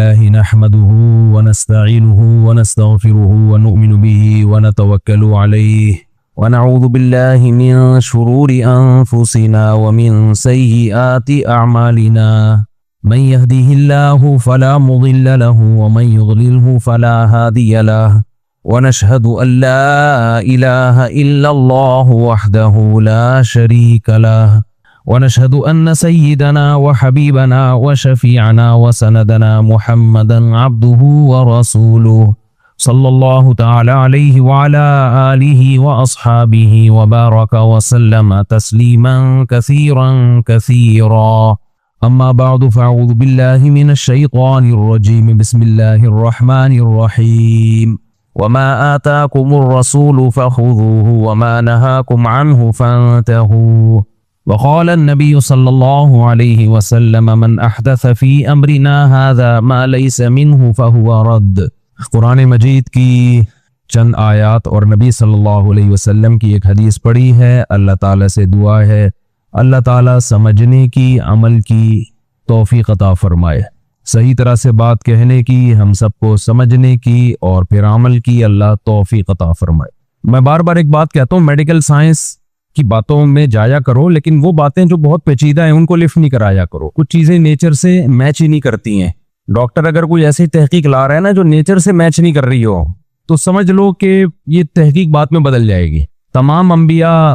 لله نحمده ونستعينه ونستغفره ونؤمن به ونتوكل عليه ونعوذ بالله من شرور أنفسنا ومن سيئات أعمالنا من يهده الله فلا مضل له ومن يضلله فلا هادي له ونشهد أن لا إله إلا الله وحده لا شريك له ونشهد أن سيدنا وحبيبنا وشفيعنا وسندنا محمدا عبده ورسوله صلى الله تعالى عليه وعلى آله وأصحابه وبارك وسلم تسليما كثيرا كثيرا أما بعد فأعوذ بالله من الشيطان الرجيم بسم الله الرحمن الرحيم وما آتاكم الرسول فخذوه وما نهاكم عنه فانتهوا وقال النبي صلی اللہ علیہ وسلم من احدث فی امرنا هذا ما ليس منه فهو رد۔ قرآن مجید کی چند آیات اور نبی صلی اللہ علیہ وسلم کی ایک حدیث پڑھی ہے۔ اللہ تعالیٰ سے دعا ہے اللہ تعالیٰ سمجھنے کی، عمل کی توفیق عطا فرمائے، صحیح طرح سے بات کہنے کی، ہم سب کو سمجھنے کی اور پھر عمل کی اللہ توفیق عطا فرمائے۔ میں بار بار ایک بات کہتا ہوں، میڈیکل سائنس کی باتوں میں جایا کرو، لیکن وہ باتیں جو بہت پیچیدہ ہیں ان کو لفٹ نہیں کرایا کرو۔ کچھ چیزیں نیچر سے میچ ہی نہیں کرتی ہیں۔ ڈاکٹر اگر کوئی ایسی تحقیق لا رہا ہے نا جو نیچر سے میچ نہیں کر رہی ہو تو سمجھ لو کہ یہ تحقیق بعد میں بدل جائے گی۔ تمام انبیاء،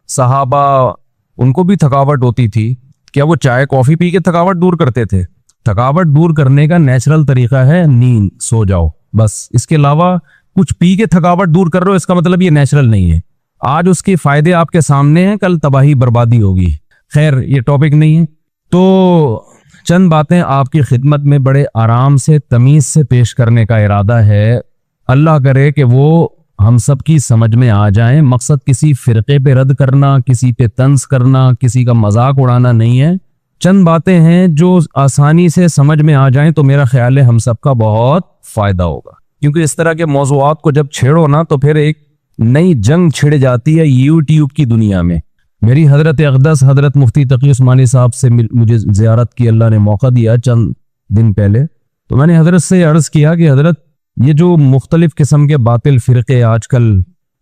صحابہ، ان کو بھی تھکاوٹ ہوتی تھی، کیا وہ چائے کافی پی کے تھکاوٹ دور کرتے تھے؟ تھکاوٹ دور کرنے کا نیچرل طریقہ ہے نیند، سو جاؤ بس۔ اس کے علاوہ کچھ پی کے تھکاوٹ دور کر رہے ہو، اس کا مطلب یہ نیچرل نہیں ہے۔ آج اس کے فائدے آپ کے سامنے ہیں، کل تباہی بربادی ہوگی۔ خیر یہ ٹاپک نہیں ہے، تو چند باتیں آپ کی خدمت میں بڑے آرام سے، تمیز سے پیش کرنے کا ارادہ ہے۔ اللہ کرے کہ وہ ہم سب کی سمجھ میں آ جائیں۔ مقصد کسی فرقے پہ رد کرنا، کسی پہ طنز کرنا، کسی کا مذاق اڑانا نہیں ہے۔ چند باتیں ہیں جو آسانی سے سمجھ میں آ جائیں تو میرا خیال ہے ہم سب کا بہت فائدہ ہوگا، کیونکہ اس طرح کے موضوعات کو جب چھیڑو نا تو پھر ایک نئی جنگ چھڑ جاتی ہے یوٹیوب کی دنیا میں۔ میری حضرت اقدس حضرت مفتی تقی عثمانی صاحب سے مجھے زیارت کی اللہ نے موقع دیا چند دن پہلے، تو میں نے حضرت سے عرض کیا کہ حضرت یہ جو مختلف قسم کے باطل فرقے آج کل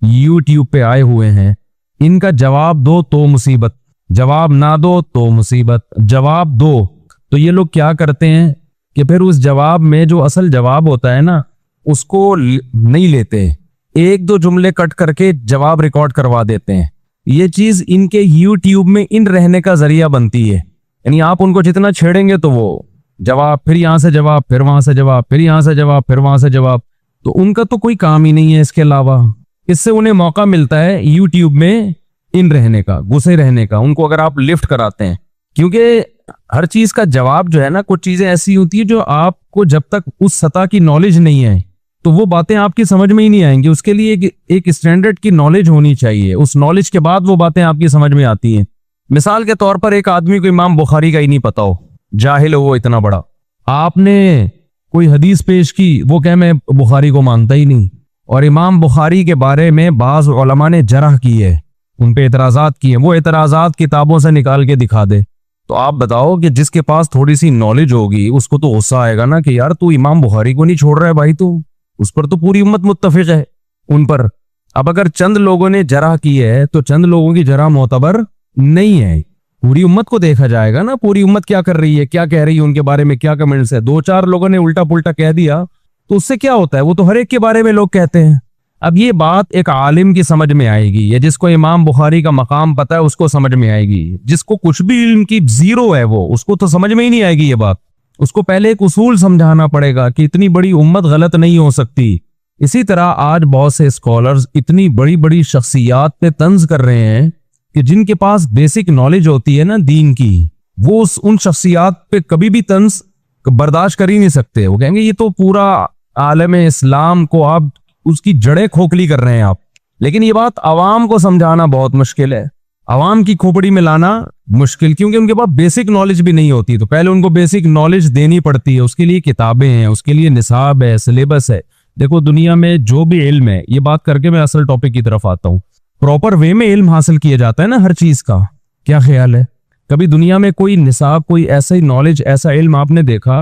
یوٹیوب پہ آئے ہوئے ہیں، ان کا جواب دو تو مصیبت، جواب نہ دو تو مصیبت۔ جواب دو تو یہ لوگ کیا کرتے ہیں کہ پھر اس جواب میں جو اصل جواب ہوتا ہے نا اس کو نہیں لیتے، ایک دو جملے کٹ کر کے جواب ریکارڈ کروا دیتے ہیں۔ یہ چیز ان کے یوٹیوب میں ان رہنے کا ذریعہ بنتی ہے، یعنی آپ ان کو جتنا چھیڑیں گے تو وہ جواب، پھر یہاں سے جواب، پھر وہاں سے جواب، پھر یہاں سے جواب، پھر وہاں سے جواب، تو ان کا تو کوئی کام ہی نہیں ہے اس کے علاوہ۔ اس سے انہیں موقع ملتا ہے یوٹیوب میں ان رہنے کا، گھسے رہنے کا، ان کو اگر آپ لفٹ کراتے ہیں، کیونکہ ہر چیز کا جواب جو ہے نا، کچھ چیزیں ایسی ہوتی ہیں جو آپ کو جب تک اس سطح کی نالج نہیں ہے تو وہ باتیں آپ کی سمجھ میں ہی نہیں آئیں گی۔ اس کے لیے ایک اسٹینڈرڈ کی نالج ہونی چاہیے، اس نالج کے بعد وہ باتیں آپ کی سمجھ میں آتی ہیں۔ مثال کے طور پر ایک آدمی کو امام بخاری کا ہی نہیں پتا ہو، جاہل ہو وہ اتنا بڑا، آپ نے کوئی حدیث پیش کی، وہ کہے میں بخاری کو مانتا ہی نہیں، اور امام بخاری کے بارے میں بعض علماء نے جرح کی ہے، ان پہ اعتراضات کیے، وہ اعتراضات کتابوں سے نکال کے دکھا دے، تو آپ بتاؤ کہ جس کے پاس تھوڑی سی نالج ہوگی اس کو تو غصہ آئے گا نا کہ یار تو امام بخاری کو نہیں چھوڑ رہا ہے بھائی، تو اس پر تو پوری امت متفق ہے ان پر۔ اب اگر چند لوگوں نے جرح کی ہے تو چند لوگوں کی جرح معتبر نہیں ہے، پوری امت کو دیکھا جائے گا نا، پوری امت کیا کر رہی ہے، کیا کہہ رہی ہے، ان کے بارے میں کیا کمنٹس ہے۔ دو چار لوگوں نے الٹا پلٹا کہہ دیا تو اس سے کیا ہوتا ہے، وہ تو ہر ایک کے بارے میں لوگ کہتے ہیں۔ اب یہ بات ایک عالم کی سمجھ میں آئے گی، یا جس کو امام بخاری کا مقام پتہ ہے اس کو سمجھ میں آئے گی، جس کو کچھ بھی علم کی زیرو ہے وہ اس کو تو سمجھ میں ہی نہیں آئے گی یہ بات۔ اس کو پہلے ایک اصول سمجھانا پڑے گا کہ اتنی بڑی امت غلط نہیں ہو سکتی۔ اسی طرح آج بہت سے اسکالرز اتنی بڑی بڑی شخصیات پہ طنز کر رہے ہیں کہ جن کے پاس بیسک نالج ہوتی ہے نا دین کی، وہ ان شخصیات پہ کبھی بھی طنز برداشت کر ہی نہیں سکتے۔ وہ کہیں گے یہ تو پورا عالم اسلام کو آپ اس کی جڑیں کھوکھلی کر رہے ہیں آپ۔ لیکن یہ بات عوام کو سمجھانا بہت مشکل ہے، عوام کی کھوپڑی میں لانا مشکل، کیونکہ ان کے پاس بیسک نالج بھی نہیں ہوتی، تو پہلے ان کو بیسک نالج دینی پڑتی ہے، اس کے لیے کتابیں ہیں، اس کے لیے نصاب ہے، سلیبس ہے۔ دیکھو دنیا میں جو بھی علم ہے، یہ بات کر کے میں اصل ٹاپک کی طرف آتا ہوں، پراپر وے میں علم حاصل کیا جاتا ہے نا ہر چیز کا۔ کیا خیال ہے کبھی دنیا میں کوئی نصاب، کوئی ایسا ہی نالج، ایسا علم آپ نے دیکھا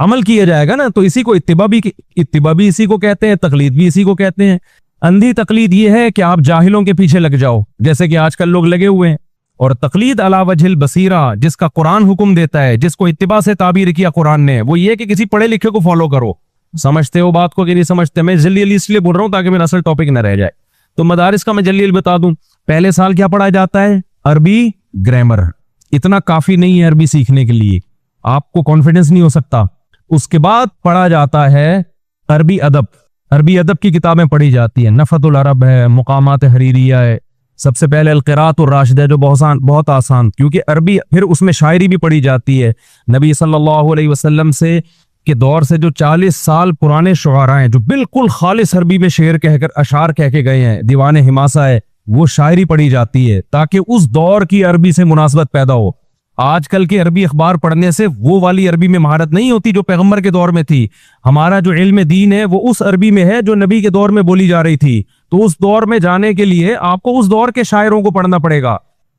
عمل کیا جائے گا نا تو اسی کو اتباع بھی اسی کو کہتے ہیں، تقلید بھی اسی کو کہتے ہیں۔ اندھی تقلید یہ ہے کہ آپ جاہلوں کے پیچھے لگ جاؤ جیسے کہ آج کل لوگ لگے ہوئے ہیں، اور تقلید علی وجہ البصیرہ جس کا قرآن حکم دیتا ہے، جس کو اتباع سے تعبیر کیا قرآن نے، وہ یہ کہ کسی پڑھے لکھے کو فالو کرو۔ سمجھتے ہو بات کو کہ نہیں سمجھتے؟ میں جلدی جلدی اس لیے بول رہا ہوں تاکہ میرا اصل ٹاپک نہ رہ جائے۔ تو مدارس کا میں جلدی جلدی بتا دوں، پہلے سال کیا پڑھا جاتا ہے؟ عربی گرامر۔ اتنا کافی نہیں ہے عربی سیکھنے کے لیے، آپ کو کانفیڈنس نہیں ہو سکتا۔ اس کے بعد پڑھا جاتا ہے عربی ادب۔ عربی ادب کی کتابیں پڑھی جاتی ہیں، نفحۃ العرب ہے، مقامات حریریہ ہے، سب سے پہلے القراءۃ الراشدہ جو بہت آسان، کیونکہ عربی، پھر اس میں شاعری بھی پڑھی جاتی ہے۔ نبی صلی اللہ علیہ وسلم سے کے دور سے جو 40 سال پرانے شعراء ہیں جو بالکل خالص عربی میں شعر کہہ کر اشعار کہہ کے گئے ہیں، دیوان حماسہ ہے، وہ شاعری پڑھی جاتی ہے تاکہ اس دور کی عربی سے مناسبت پیدا ہو۔ آج کل کے عربی اخبار پڑھنے سے وہ والی عربی میں مہارت نہیں ہوتی جو پیغمبر کے دور میں تھی۔ ہمارا جو علم دین ہے وہ اس عربی میں ہے جو نبی کے دور میں بولی جا رہی تھی، تو اس دور میں جانے کے لیے آپ کو اس دور کے شاعروں کو پڑھنا پڑے گا،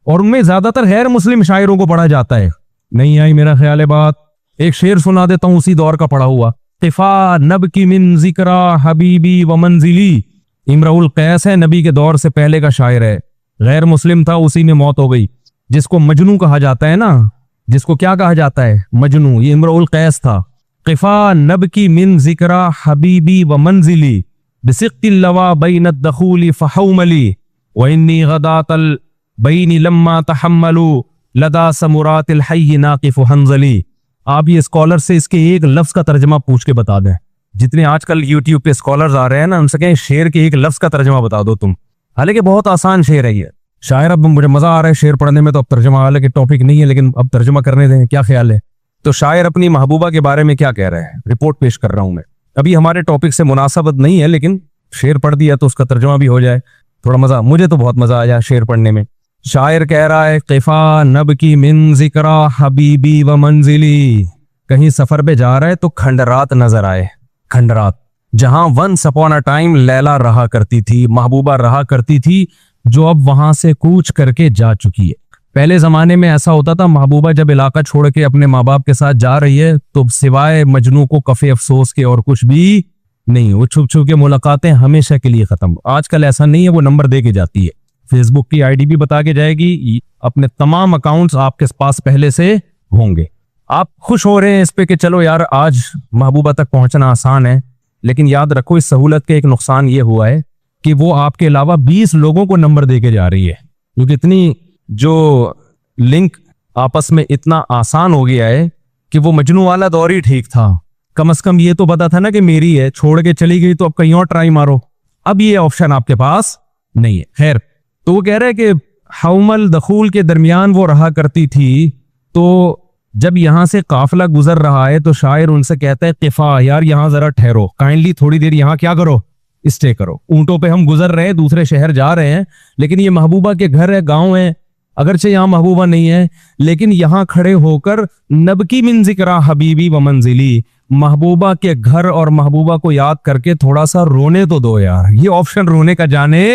اور ان میں زیادہ تر غیر مسلم شاعروں کو پڑھا جاتا ہے۔ نہیں آئی میرا خیال ہے بات؟ ایک شعر سنا دیتا ہوں اسی دور کا پڑھا ہوا۔ قفا نبکی من ذکرا حبیبی و منزلی، امرؤ القیس ہے، نبی کے دور سے پہلے کا شاعر ہے، غیر مسلم تھا، اسی میں موت ہو گئی۔ جس کو مجنو کہا جاتا ہے نا، جس کو کیا کہا جاتا ہے؟ مجنو، یہ امرؤ القیس تھا۔ قفا نبکی من ذکرا حبیبی و منزلی بسقط اللوا بین الدخول فحوملی وانی غدات البین لما تحملوا لدا سمرات الحی ناقف حنظلی۔ آپ یہ اسکالر سے اس کے ایک لفظ کا ترجمہ پوچھ کے بتا دیں، جتنے آج کل یوٹیوب پہ اسکالرز آ رہے ہیں نا، ان سے کہیں شعر کے ایک لفظ کا ترجمہ بتا دو تم، حالانکہ بہت آسان شعر ہے یہ شاعر۔ اب مجھے مزہ آ رہا ہے شعر پڑھنے میں، تو اب ترجمہ، حالانکہ ٹاپک نہیں ہے لیکن اب ترجمہ کرنے دیں، کیا خیال ہے؟ تو شاعر اپنی محبوبہ کے بارے میں کیا کہہ رہے ہیں، رپورٹ پیش کر رہا ہوں میں۔ ابھی ہمارے ٹاپک سے مناسبت نہیں ہے لیکن شعر پڑھ دیا تو اس کا ترجمہ بھی ہو جائے، تھوڑا مزہ، مجھے تو بہت مزہ آیا شعر پڑھنے میں۔ شاعر کہہ رہا ہے قفا نبکی من ذکرا حبیبی و منزلی، کہیں سفر پہ جا رہا ہے تو کھنڈرات نظر آئے، کھنڈرات، جہاں ونس اپون اے ٹائم لیلا رہا کرتی تھی، محبوبہ رہا کرتی تھی، جو اب وہاں سے کوچ کر کے جا چکی ہے۔ پہلے زمانے میں ایسا ہوتا تھا، محبوبہ جب علاقہ چھوڑ کے اپنے ماں باپ کے ساتھ جا رہی ہے تو سوائے مجنو کو کفے افسوس کے اور کچھ بھی نہیں، وہ چھپ چھپ کے ملاقاتیں ہمیشہ کے لیے ختم۔ آج کل ایسا نہیں ہے، وہ نمبر دے کے جاتی ہے، فیس بک کی آئی ڈی بھی بتا کے جائے گی، اپنے تمام اکاؤنٹس آپ کے پاس پہلے سے ہوں گے۔ آپ خوش ہو رہے ہیں اس پہ کہ چلو یار آج محبوبہ تک پہنچنا آسان ہے، لیکن یاد رکھو اس سہولت کے ایک نقصان یہ ہوا ہے کہ وہ آپ کے علاوہ 20 لوگوں کو نمبر دے کے جا رہی ہے، کیونکہ اتنی جو لنک آپس میں اتنا آسان ہو گیا ہے کہ وہ مجنو والا دور ہی ٹھیک تھا، کم از کم یہ تو پتا تھا نا کہ میری ہے، چھوڑ کے چلی گئی تو اب کہیں اور ٹرائی مارو، اب یہ آپشن آپ کے پاس نہیں ہے۔ خیر، تو وہ کہہ رہے کہ حومل دخول کے درمیان وہ رہا کرتی تھی، تو جب یہاں سے قافلہ گزر رہا ہے تو شاعر ان سے کہتا ہے قفا، یار یہاں ذرا ٹھہرو، کائنڈلی تھوڑی دیر یہاں کیا کرو، اسٹے کرو۔ اونٹوں پہ ہم گزر رہے ہیں، دوسرے شہر جا رہے ہیں، لیکن یہ محبوبہ کے گھر ہے، گاؤں ہے، اگرچہ یہاں محبوبہ نہیں ہے لیکن یہاں کھڑے ہو کر نبکی من ذکرا حبیبی و منزلی، محبوبہ کے گھر اور محبوبہ کو یاد کر کے تھوڑا سا رونے تو دو یار، یہ آپشن رونے کا جانے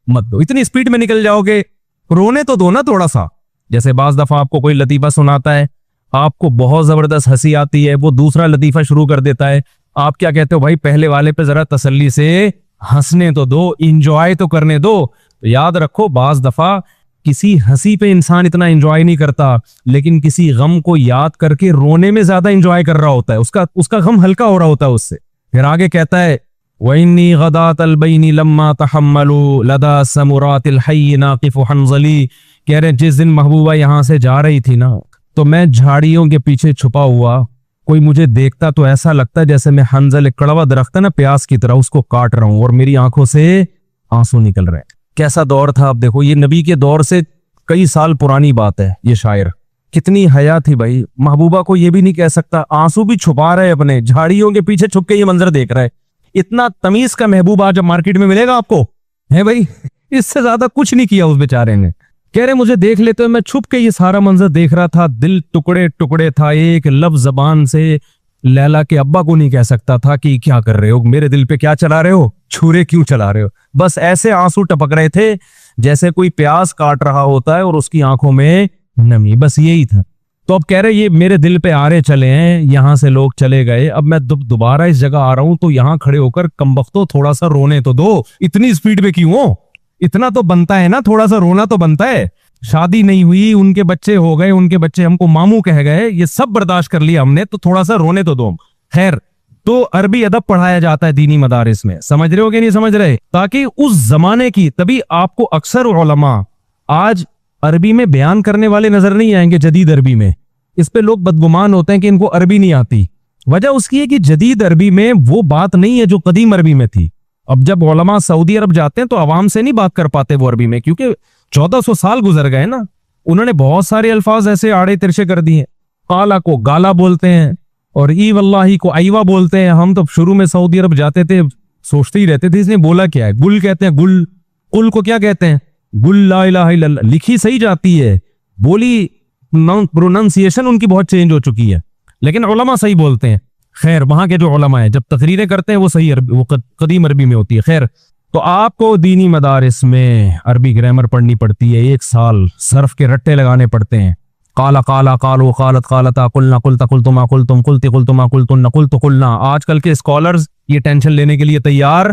مت دو، اتنی اسپیڈ میں نکل جاؤ گے، رونے تو دو نا تھوڑا سا۔ جیسے بعض دفعہ آپ کو کوئی لطیفہ سناتا ہے، آپ کو بہت زبردست ہنسی آتی ہے، وہ دوسرا لطیفہ شروع کر دیتا ہے، آپ کیا کہتے ہو، بھائی پہلے والے پہ ذرا تسلی سے ہنسنے تو دو، انجوائے تو کرنے دو۔ تو یاد رکھو بعض دفعہ کسی ہنسی پہ انسان اتنا انجوائے نہیں کرتا، لیکن کسی غم کو یاد کر کے رونے میں زیادہ انجوائے کر رہا ہوتا ہے، اس کا غم ہلکا ہو رہا ہوتا ہے اس سے۔ پھر آگے کہتا ہے وَإِنِّي غَدَاتَ الْبَيْنِ لَمَّا تَحَمَّلُوا لَدَا سَمُرَاتِ الْحَيِّ نَاقِفُ حَنْظَلِي، کہہ رہے جس دن محبوبہ یہاں سے جا رہی تھی نا، تو میں جھاڑیوں کے پیچھے چھپا ہوا، کوئی مجھے دیکھتا تو ایسا لگتا جیسے میں حنظل، ایک کڑوا درخت ہے نا پیاس کی طرح، اس کو کاٹ رہا ہوں اور میری آنکھوں سے آنسو نکل رہے ہیں۔ کیسا دور تھا، اب دیکھو یہ نبی کے دور سے کئی سال پرانی بات ہے، یہ شاعر کتنی حیا تھی بھائی، محبوبہ کو یہ بھی نہیں کہہ سکتا، آنسو بھی چھپا رہے اپنے، جھاڑیوں کے پیچھے چھپ کے یہ منظر دیکھ رہا ہے۔ اتنا تمیز کا محبوب آج مارکیٹ میں ملے گا آپ کو ہے بھائی، اس سے زیادہ کچھ نہیں کیا اس بیچارے نے۔ کہہ رہے مجھے دیکھ لیتے میں چھپ کے یہ سارا منظر دیکھ رہا تھا، دل ٹکڑے ٹکڑے تھا، ایک لفظ زبان سے لیلا کے ابا کو نہیں کہہ سکتا تھا کہ کیا کر رہے ہو، میرے دل پہ کیا چلا رہے ہو، چھرے کیوں چلا رہے ہو، بس ایسے آنسو ٹپک رہے تھے جیسے کوئی پیاس کاٹ رہا ہوتا ہے اور اس کی آنکھوں میں نمی، بس یہی تھا۔ تو اب کہہ رہے یہ میرے دل پہ آرے چلے ہیں, یہاں سے لوگ چلے گئے, اب میں دوبارہ اس جگہ آ رہا ہوں تو یہاں کھڑے ہو کر کمبختو تھوڑا سا رونے تو دو, اتنی سپیڈ پہ کیوں ہو, اتنا تو بنتا ہے نا, تھوڑا سا رونا تو بنتا ہے. شادی نہیں ہوئی, ان کے بچے ہو گئے, ان کے بچے ہم کو ماموں کہہ گئے, یہ سب برداشت کر لیا ہم نے, تو تھوڑا سا رونے تو دو. خیر, تو عربی ادب پڑھایا جاتا ہے دینی مدارس میں, سمجھ رہے ہو کہ نہیں سمجھ رہے, تاکہ اس زمانے کی, تبھی آپ کو اکثر علماء آج عربی میں بیان کرنے والے نظر نہیں آئیں گے جدید عربی میں. اس پہ لوگ بدگمان ہوتے ہیں کہ ان کو عربی نہیں آتی. وجہ اس کی ہے کہ جدید عربی میں وہ بات نہیں ہے جو قدیم عربی میں تھی. اب جب علماء سعودی عرب جاتے ہیں تو عوام سے نہیں بات کر پاتے وہ عربی میں, کیونکہ 1400 سال گزر گئے نا, انہوں نے بہت سارے الفاظ ایسے آڑے ترشے کر دیے. قالا کو گالا بولتے ہیں, اور ای واللہ کو ایوا بولتے ہیں. ہم تو شروع میں سعودی عرب جاتے تھے سوچتے ہی رہتے تھے اس نے بولا کیا ہے. گل کہتے ہیں, گل. قل کو کیا کہتے ہیں, گل. لا الہ الا اللہ لکھی صحیح جاتی ہے, بولی پروننسیشن ان کی بہت چینج ہو چکی ہے, لیکن علماء صحیح بولتے ہیں. خیر, وہاں کے جو علماء ہیں جب تقریریں کرتے ہیں وہ صحیح عربی, وہ قدیم عربی میں ہوتی ہے. خیر, تو آپ کو دینی مدارس میں عربی گرامر پڑھنی پڑتی ہے, 1 سال صرف کے رٹے لگانے پڑتے ہیں. قالا قالا قالو قالت قالتا قلنا قلتا قلتما قلتم قلتی قلتما قلتن قلت قلنا. آج کل کے اسکالرز یہ ٹینشن لینے کے لیے تیار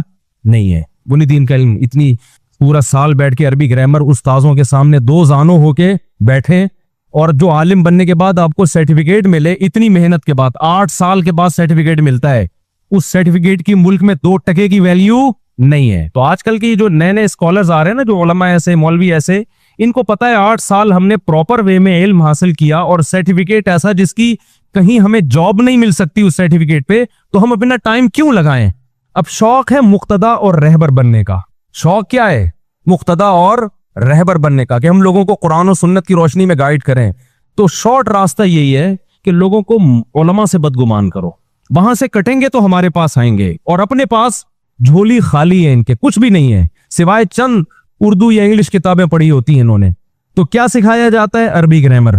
نہیں ہے. بنیادین کا علم, اتنی پورا سال بیٹھ کے عربی گرامر استاذوں کے سامنے 2 زانوں ہو کے بیٹھے, اور جو عالم بننے کے بعد آپ کو سرٹیفکیٹ ملے, اتنی محنت کے بعد 8 سال کے بعد سرٹیفکیٹ ملتا ہے, اس سرٹیفکیٹ کی ملک میں 2 ٹکے کی ویلیو نہیں ہے. تو آج کل کی جو نئے نئے اسکالرز آ رہے ہیں نا, جو علماء ایسے, مولوی ایسے, ان کو پتا ہے 8 سال ہم نے پراپر وے میں علم حاصل کیا, اور سرٹیفکیٹ ایسا جس کی کہیں ہمیں جاب نہیں مل سکتی اس سرٹیفکیٹ پہ, تو ہم اپنا ٹائم کیوں لگائیں. اب شوق ہے مقتدا اور رہبر بننے کا. شوق کیا ہے, مقتدا اور رہبر بننے کا, کہ ہم لوگوں کو قرآن و سنت کی روشنی میں گائیڈ کریں. تو شارٹ راستہ یہی ہے کہ لوگوں کو علماء سے بدگمان کرو, وہاں سے کٹیں گے تو ہمارے پاس آئیں گے, اور اپنے پاس جھولی خالی ہے, ان کے کچھ بھی نہیں ہے سوائے چند اردو یا انگلش کتابیں پڑھی ہوتی ہیں انہوں نے. تو کیا سکھایا جاتا ہے, عربی گرامر.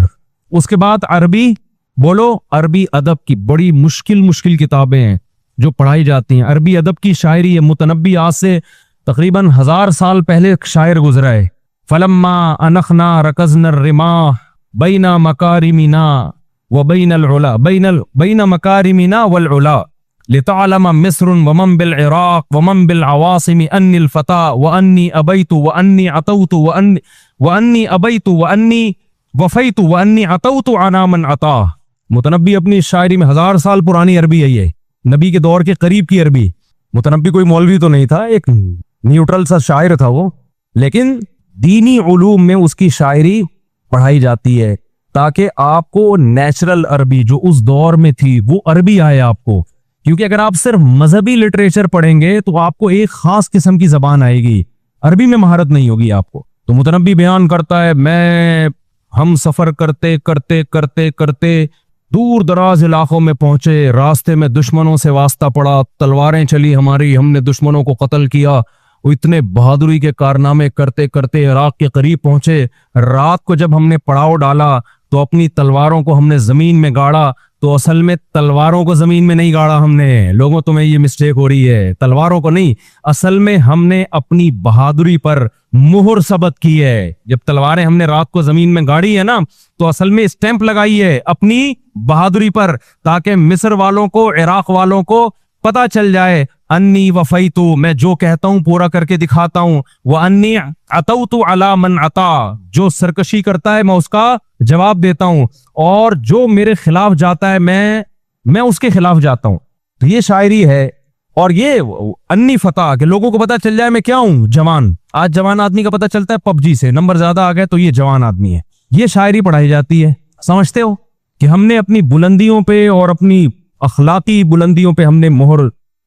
اس کے بعد عربی بولو, عربی ادب کی بڑی مشکل کتابیں ہیں جو پڑھائی جاتی ہیں. عربی ادب کی شاعری ہے. متنبی آج سے تقریباً 1000 سال پہلے شاعر گزرا ہے. فلما انخنا رکزنا الرماح بین مکارمنا وبین العلا بین مکارمنا والعلا لتعلم مصر ومن بالعراق ومن بالعواصم انی الفتى وانی ابیت وانی عطوت وانی ابیت وانی وفیت وانی عطوت عنا من عطا. متنبی اپنی شاعری میں 1000 سال پرانی عربی ہے, یہ نبی کے دور کے قریب کی عربی. متنبی کوئی مولوی تو نہیں تھا, ایک نیوٹرل سا شاعر تھا وہ, لیکن دینی علوم میں اس کی شاعری پڑھائی جاتی ہے تاکہ آپ کو نیچرل عربی جو اس دور میں تھی وہ عربی آئے آپ کو. کیونکہ اگر آپ صرف مذہبی لٹریچر پڑھیں گے تو آپ کو ایک خاص قسم کی زبان آئے گی, عربی میں مہارت نہیں ہوگی آپ کو. تو متنبی بیان کرتا ہے, ہم سفر کرتے کرتے کرتے کرتے دور دراز علاقوں میں پہنچے, راستے میں دشمنوں سے واسطہ پڑا, تلواریں چلی ہماری, ہم نے دشمنوں کو قتل کیا. وہ اتنے بہادری کے کارنامے کرتے کرتے عراق کے قریب پہنچے. رات کو جب ہم نے پڑاؤ ڈالا تو اپنی تلواروں کو ہم نے زمین میں گاڑا. تو اصل میں تلواروں کو زمین میں نہیں گاڑا ہم نے, لوگوں تمہیں یہ مسٹیک ہو رہی ہے, تلواروں کو نہیں, اصل میں ہم نے اپنی بہادری پر مہر ثبت کی ہے. جب تلواریں ہم نے رات کو زمین میں گاڑی ہے نا, تو اصل میں اسٹیمپ لگائی ہے اپنی بہادری پر, تاکہ مصر والوں کو, عراق والوں کو پتا چل جائے انی وفیتو, میں جو کہتا ہوں پورا کر کے دکھاتا ہوں, وانی عطوت علی من عطا, جو سرکشی کرتا ہے میں اس کا جواب دیتا ہوں, اور جو میرے خلاف جاتا ہے میں اس کے خلاف جاتا ہوں. تو یہ شاعری ہے. اور یہ انی فتح, کہ لوگوں کو پتا چل جائے میں کیا ہوں, جوان. آج جوان آدمی کا پتا چلتا ہے پب جی سے, نمبر زیادہ آ گئے تو یہ جوان آدمی ہے. یہ شاعری پڑھائی جاتی ہے. سمجھتے ہو کہ ہم نے اپنی بلندیوں پہ اور اپنی اخلاقی بلندیوں پہ ہم نے مہر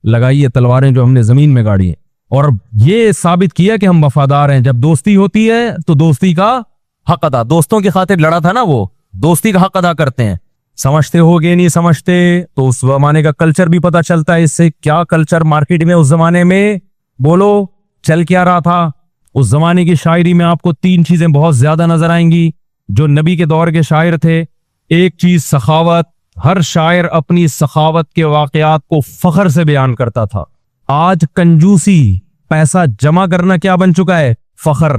لگائی ہے, تلواریں جو ہم نے زمین میں گاڑی ہے, اور یہ ثابت کیا کہ ہم وفادار ہیں. جب دوستی ہوتی ہے تو دوستی کا حق ادا, دوستوں کی خاطر لڑا تھا نا وہ, دوستی کا حق ادا کرتے ہیں. سمجھتے ہو گے نہیں سمجھتے, تو اس زمانے کا کلچر بھی پتا چلتا ہے اس سے. کیا کلچر مارکیٹ میں اس زمانے میں بولو چل کیا رہا تھا. اس زمانے کی شاعری میں آپ کو 3 چیزیں بہت زیادہ نظر آئیں گی جو نبی کے دور کے شاعر تھے. ایک چیز سخاوت, ہر شاعر اپنی سخاوت کے واقعات کو فخر سے بیان کرتا تھا. آج کنجوسی, پیسہ جمع کرنا کیا بن چکا ہے, فخر.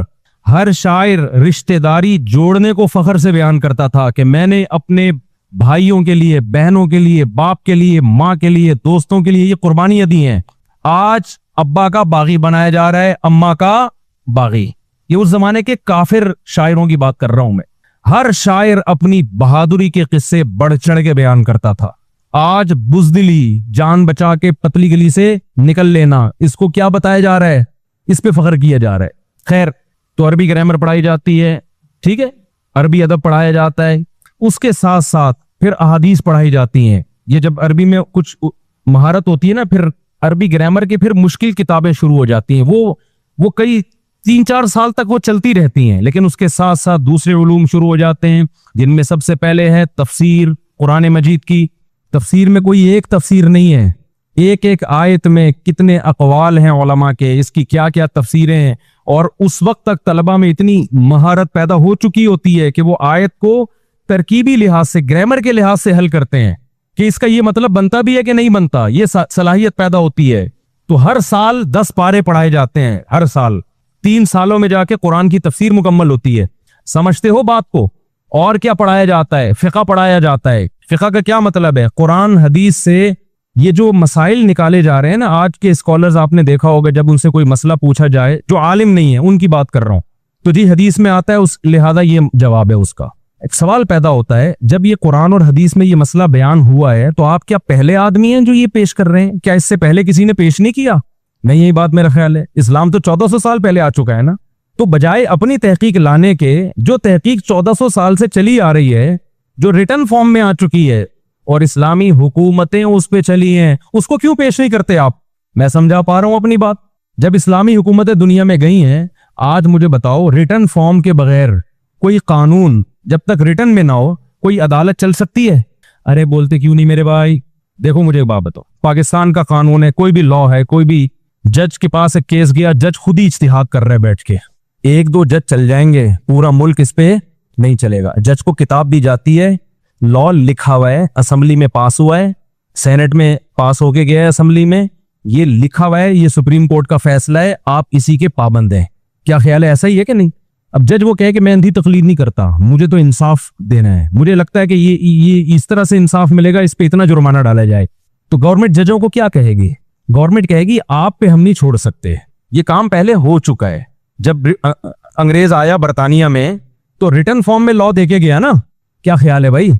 ہر شاعر رشتہ داری جوڑنے کو فخر سے بیان کرتا تھا کہ میں نے اپنے بھائیوں کے لیے، بہنوں کے لیے، باپ کے لیے، ماں کے لیے، دوستوں کے لیے یہ قربانیاں دی ہیں۔ آج ابا کا باغی بنایا جا رہا ہے، اماں کا باغی۔ یہ اس زمانے کے کافر شاعروں کی بات کر رہا ہوں میں۔ ہر شاعر اپنی بہادری کے قصے بڑھ چڑھ کے بیان کرتا تھا۔ آج بزدلی، جان بچا کے پتلی گلی سے نکل لینا، اس کو کیا بتایا جا رہا ہے؟ اس پہ فخر کیا جا رہا ہے۔ خیر، تو عربی گرامر پڑھائی جاتی ہے، ٹھیک ہے، عربی ادب پڑھایا جاتا ہے، اس کے ساتھ ساتھ پھر احادیث پڑھائی جاتی ہیں۔ یہ جب عربی میں کچھ مہارت ہوتی ہے نا، پھر عربی گرامر کی پھر مشکل کتابیں شروع ہو جاتی ہیں، وہ کئی 3-4 سال تک وہ چلتی رہتی ہیں، لیکن اس کے ساتھ ساتھ دوسرے علوم شروع ہو جاتے ہیں، جن میں سب سے پہلے ہے تفسیر قرآن مجید کی۔ تفسیر میں کوئی ایک تفسیر نہیں ہے، ایک ایک آیت میں کتنے اقوال ہیں علماء کے، اس کی کیا کیا تفسیریں ہیں، اور اس وقت تک طلبہ میں اتنی مہارت پیدا ہو چکی ہوتی ہے کہ وہ آیت کو ترکیبی لحاظ سے، گرامر کے لحاظ سے حل کرتے ہیں کہ اس کا یہ مطلب بنتا بھی ہے کہ نہیں بنتا، یہ صلاحیت پیدا ہوتی ہے۔ تو ہر سال 10 پارے پڑھائے جاتے ہیں، ہر سال 3 سالوں میں جا کے قرآن کی تفسیر مکمل ہوتی ہے۔ سمجھتے ہو بات کو؟ اور کیا پڑھایا جاتا ہے؟ فقہ پڑھایا جاتا ہے۔ فقہ کا کیا مطلب ہے؟ قرآن حدیث سے یہ جو مسائل نکالے جا رہے ہیں نا، آج کے اسکالرز آپ نے دیکھا ہوگا، جب ان سے کوئی مسئلہ پوچھا جائے، جو عالم نہیں ہے ان کی بات کر رہا ہوں، تو جی حدیث میں آتا ہے، اس لہذا یہ جواب ہے اس کا۔ ایک سوال پیدا ہوتا ہے، جب یہ قرآن اور حدیث میں یہ مسئلہ بیان ہوا ہے تو آپ کیا پہلے آدمی ہیں جو یہ پیش کر رہے ہیں؟ کیا اس سے پہلے کسی نے پیش نہیں کیا؟ نہیں، یہی بات میرا خیال ہے۔ اسلام تو 1400 سال پہلے آ چکا ہے نا، تو بجائے اپنی تحقیق لانے کے، جو تحقیق 1400 سال سے چلی آ رہی ہے، جو ریٹن فارم میں آ چکی ہے اور اسلامی حکومتیں اس پہ چلی ہیں، اس کو کیوں پیش نہیں کرتے آپ؟ میں سمجھا پا رہا ہوں اپنی بات؟ جب اسلامی حکومتیں دنیا میں گئی ہیں، آج مجھے بتاؤ، ریٹن فارم کے بغیر کوئی قانون جب تک ریٹن میں نہ ہو، کوئی عدالت چل سکتی ہے؟ ارے بولتے کیوں نہیں میرے بھائی؟ دیکھو مجھے ایک بات بتاؤ، پاکستان کا قانون ہے، کوئی بھی لا ہے، کوئی بھی جج کے پاس ایک کیس گیا، جج خود ہی اجتہاد کر رہا ہے بیٹھ کے، 1-2 جج چل جائیں گے، پورا ملک اس پہ نہیں چلے گا۔ جج کو کتاب دی جاتی ہے، لا لکھا ہوا ہے، اسمبلی میں پاس ہوا ہے، سینٹ میں پاس ہو کے گیا ہے، اسمبلی میں یہ لکھا ہوا ہے، یہ سپریم کورٹ کا فیصلہ ہے، آپ اسی کے پابند ہیں۔ کیا خیال ہے، ایسا ہی ہے کہ نہیں؟ اب جج وہ کہے کہ میں اندھی تقلید نہیں کرتا، مجھے تو انصاف دینا ہے، مجھے لگتا ہے کہ یہ اس طرح سے انصاف ملے گا، اس پہ اتنا جرمانہ ڈالا جائے، تو گورنمنٹ ججوں کو کیا کہے گی؟ گورنمنٹ کہے گی آپ پہ ہم نہیں چھوڑ سکتے، یہ کام پہلے ہو چکا ہے۔ جب انگریز آیا برطانیہ میں تو ریٹن فارم میں لا دے کے گیا نا، کیا خیال ہے بھائی؟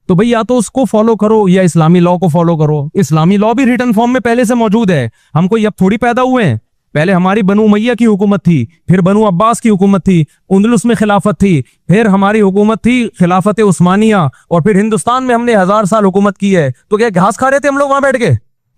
تو بھئی یا تو اس کو فالو کرو یا اسلامی لا کو فالو کرو۔ اسلامی لا بھی ریٹن فارم میں پہلے سے موجود ہے، ہم کوئی اب تھوڑی پیدا ہوئے ہیں۔ پہلے ہماری بنو امیہ کی حکومت تھی، پھر بنو عباس کی حکومت تھی، اندلس میں خلافت تھی، پھر ہماری حکومت تھی خلافت عثمانیہ، اور پھر ہندوستان میں ہم نے 1000 سال حکومت کی ہے۔ تو کیا گھاس کھا رہے تھے ہم لوگ وہاں بیٹھ کے؟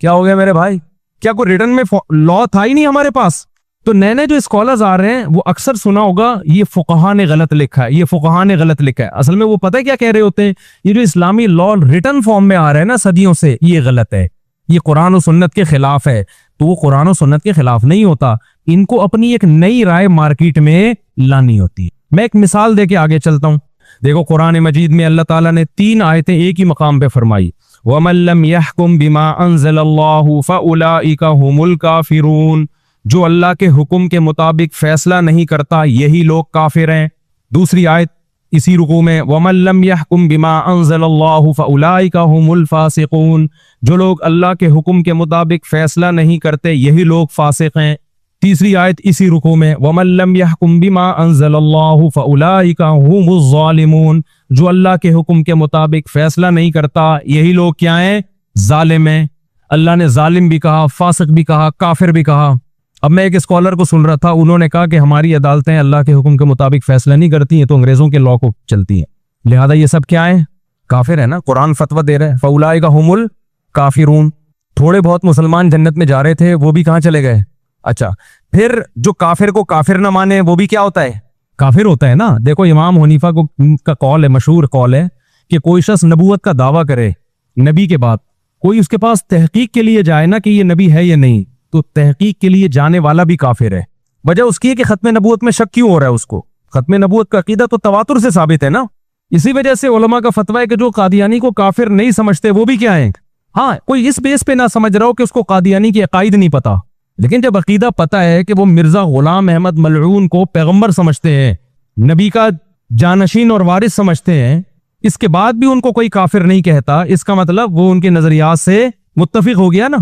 کیا ہو گیا میرے بھائی؟ کیا کوئی ریٹن میں لا تھا ہی نہیں ہمارے پاس؟ تو نئے نئے جو اسکالرز آ رہے ہیں، وہ اکثر سنا ہوگا یہ فقہا نے غلط لکھا ہے، یہ فقہا نے غلط لکھا ہے۔ اصل میں وہ پتہ ہے کیا کہہ رہے ہوتے ہیں؟ یہ جو اسلامی لا ریٹن فارم میں آ رہا ہے نا صدیوں سے، یہ غلط ہے، یہ قرآن و سنت کے خلاف ہے۔ تو وہ قرآن و سنت کے خلاف نہیں ہوتا، ان کو اپنی ایک نئی رائے مارکیٹ میں لانی ہوتی ہے۔ میں ایک مثال دے کے آگے چلتا ہوں۔ دیکھو قرآن مجید میں اللہ تعالیٰ نے 3 آیتیں ایک ہی مقام پہ فرمائی، وَمَن لَّمْ يَحْكُم بِمَا أَنزَلَ اللَّهُ فَأُولَٰئِكَ هُمُ الْكَافِرُونَ، جو اللہ کے حکم کے مطابق فیصلہ نہیں کرتا یہی لوگ کافر ہیں۔ دوسری آیت اسی رکوع میں، وَمَن لَّمْ يَحْكُم بِمَا أَنزَلَ اللَّهُ فَأُولَٰئِكَ هُمُ الْفَاسِقُونَ، جو لوگ اللہ کے حکم کے مطابق فیصلہ نہیں کرتے یہی لوگ فاسق ہیں۔ تیسری آیت اسی رکوع میں، وَمَن لَّمْ يَحْكُم بِمَا أَنزَلَ اللَّهُ فَأُولَٰئِكَ هُمُ الظَّالِمُونَ، جو اللہ کے حکم کے مطابق فیصلہ نہیں کرتا یہی لوگ کیا ہیں؟ ظالم ہیں۔ اللہ نے ظالم بھی کہا، فاسق بھی کہا، کافر بھی کہا۔ اب میں ایک اسکالر کو سن رہا تھا، انہوں نے کہا کہ ہماری عدالتیں اللہ کے حکم کے مطابق فیصلہ نہیں کرتی ہیں، تو انگریزوں کے لا کو چلتی ہیں، لہذا یہ سب کیا ہیں؟ کافر ہے نا۔ قرآن فتویٰ دے رہے ہیں فَأُولَٰئِكَ هُمُ الْكَافِرُونَ۔ تھوڑے بہت مسلمان جنت میں جا رہے تھے، وہ بھی کہاں چلے گئے؟ اچھا، پھر جو کافر کو کافر نہ مانے وہ بھی کیا ہوتا ہے؟ کافر ہوتا ہے نا۔ دیکھو امام حنیفہ کا قول ہے، مشہور قول ہے کہ کوئی شخص نبوت کا دعویٰ کرے نبی کے بعد، کوئی اس کے پاس تحقیق کے لیے جائے نا کہ یہ نبی ہے یا نہیں، تو تحقیق کے لیے جانے والا بھی کافر ہے۔ وجہ اس کی ہے کہ ختم نبوت میں شک کیوں ہو رہا ہے اس کو؟ ختم نبوت کا عقیدہ تو تواتر سے ثابت ہے نا۔ اسی وجہ سے علماء کا فتویٰ ہے کہ جو قادیانی کو کافر نہیں سمجھتے وہ بھی کیا ہیں؟ ہاں، کوئی اس بیس پہ نہ سمجھ رہا ہو کہ اس کو قادیانی کے عقائد نہیں پتا، لیکن جب عقیدہ پتہ ہے کہ وہ مرزا غلام احمد ملعون کو پیغمبر سمجھتے ہیں، نبی کا جانشین اور وارث سمجھتے ہیں، اس کے بعد بھی ان کو کوئی کافر نہیں کہتا، اس کا مطلب وہ ان کے نظریات سے متفق ہو گیا نا۔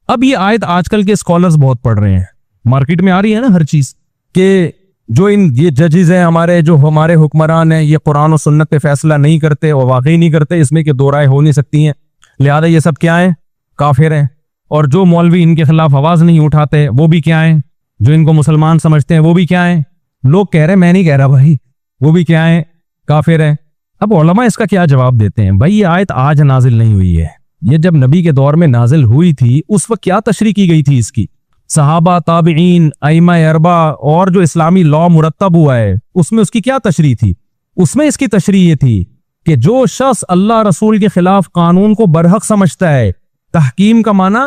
اب یہ آیت آج کل کے اسکالرز بہت پڑھ رہے ہیں، مارکیٹ میں آ رہی ہے نا ہر چیز، کہ جو یہ ججز ہیں ہمارے، جو ہمارے حکمران ہیں، یہ قرآن و سنت پہ فیصلہ نہیں کرتے اور واقعی نہیں کرتے، اس میں کہ دو رائے ہو نہیں سکتی ہیں، لہذا یہ سب کیا ہیں؟ کافر ہیں۔ اور جو مولوی ان کے خلاف آواز نہیں اٹھاتے وہ بھی کیا ہیں؟ جو ان کو مسلمان سمجھتے ہیں وہ بھی کیا ہیں؟ لوگ کہہ رہے ہیں، میں نہیں کہہ رہا بھائی، وہ بھی کیا ہیں؟ کافر ہیں۔ اب علماء اس کا کیا جواب دیتے ہیں؟ بھائی یہ آیت آج نازل نہیں ہوئی ہے، یہ جب نبی کے دور میں نازل ہوئی تھی اس وقت کیا تشریح کی گئی تھی اس کی؟ صحابہ، تابعین، ائمہ اربع اور جو اسلامی لا مرتب ہوا ہے اس میں اس کی کیا تشریح تھی؟ اس میں اس کی تشریح یہ تھی کہ جو شخص اللہ رسول کے خلاف قانون کو برحق سمجھتا ہے، تحکیم کا معنی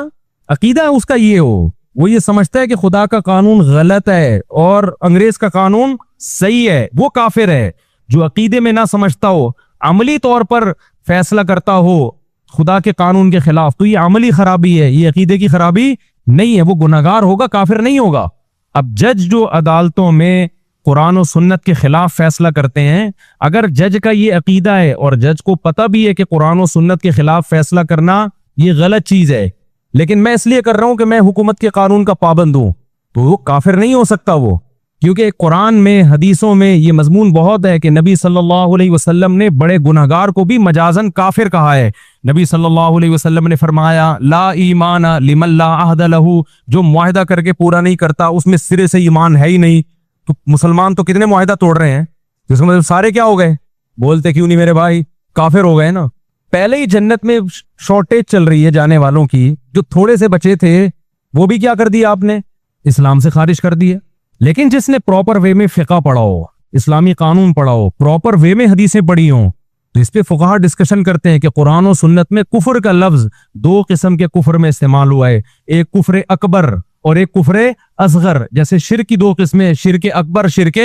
عقیدہ ہے اس کا یہ ہو، وہ یہ سمجھتا ہے کہ خدا کا قانون غلط ہے اور انگریز کا قانون صحیح ہے، وہ کافر ہے۔ جو عقیدے میں نہ سمجھتا ہو، عملی طور پر فیصلہ کرتا ہو خدا کے قانون کے خلاف، تو یہ عملی خرابی ہے، یہ عقیدے کی خرابی نہیں ہے، وہ گناہگار ہوگا، کافر نہیں ہوگا۔ اب جج جو عدالتوں میں قرآن و سنت کے خلاف فیصلہ کرتے ہیں، اگر جج کا یہ عقیدہ ہے اور جج کو پتہ بھی ہے کہ قرآن و سنت کے خلاف فیصلہ کرنا یہ غلط چیز ہے، لیکن میں اس لیے کر رہا ہوں کہ میں حکومت کے قانون کا پابند ہوں، تو وہ کافر نہیں ہو سکتا وہ، کیونکہ قرآن میں، حدیثوں میں یہ مضمون بہت ہے کہ نبی صلی اللہ علیہ وسلم نے بڑے گناہگار کو بھی مجازن کافر کہا ہے۔ نبی صلی اللہ علیہ وسلم نے فرمایا، لا ایمان لمن لا عہد لہ، جو معاہدہ کر کے پورا نہیں کرتا اس میں سرے سے ایمان ہے ہی نہیں۔ تو مسلمان تو کتنے معاہدہ توڑ رہے ہیں، جس کا مطلب سارے کیا ہو گئے؟ بولتے کیوں نہیں میرے بھائی؟ کافر ہو گئے نا۔ پہلے ہی جنت میں شارٹیج چل رہی ہے جانے والوں کی، جو تھوڑے سے بچے تھے وہ بھی کیا کر دیا آپ نے؟ اسلام سے خارج کر دیا۔ لیکن جس نے پراپر وے میں فقہ پڑھا ہو، اسلامی قانون پڑھا ہو، پراپر وے میں حدیثیں پڑھی ہوں، تو اس پہ فقہا ڈسکشن کرتے ہیں کہ قرآن و سنت میں کفر کا لفظ دو قسم کے کفر میں استعمال ہوا ہے، ایک کفر اکبر اور ایک کفر اصغر۔ جیسے شرک کی دو قسمیں، شرک اکبر، شرک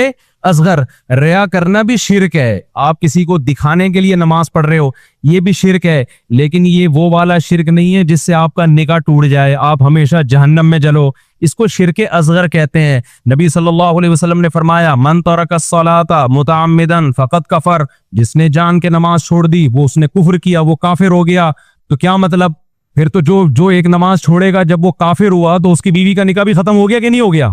اصغر۔ ریا کرنا بھی شرک ہے، آپ کسی کو دکھانے کے لیے نماز پڑھ رہے ہو، یہ بھی شرک ہے، لیکن یہ وہ والا شرک نہیں ہے جس سے آپ کا نکاح ٹوٹ جائے، آپ ہمیشہ جہنم میں جلو، اس کو شرک اصغر کہتے ہیں۔ نبی صلی اللہ علیہ وسلم نے فرمایا، من ترک الصلاۃ متعمدا فقد کفر، جس نے جان کے نماز چھوڑ دی وہ اس نے کفر کیا، وہ کافر ہو گیا۔ تو کیا مطلب؟ پھر تو جو ایک نماز چھوڑے گا جب وہ کافر ہوا تو اس کی بیوی کا نکاح بھی ختم ہو گیا کہ نہیں ہو گیا؟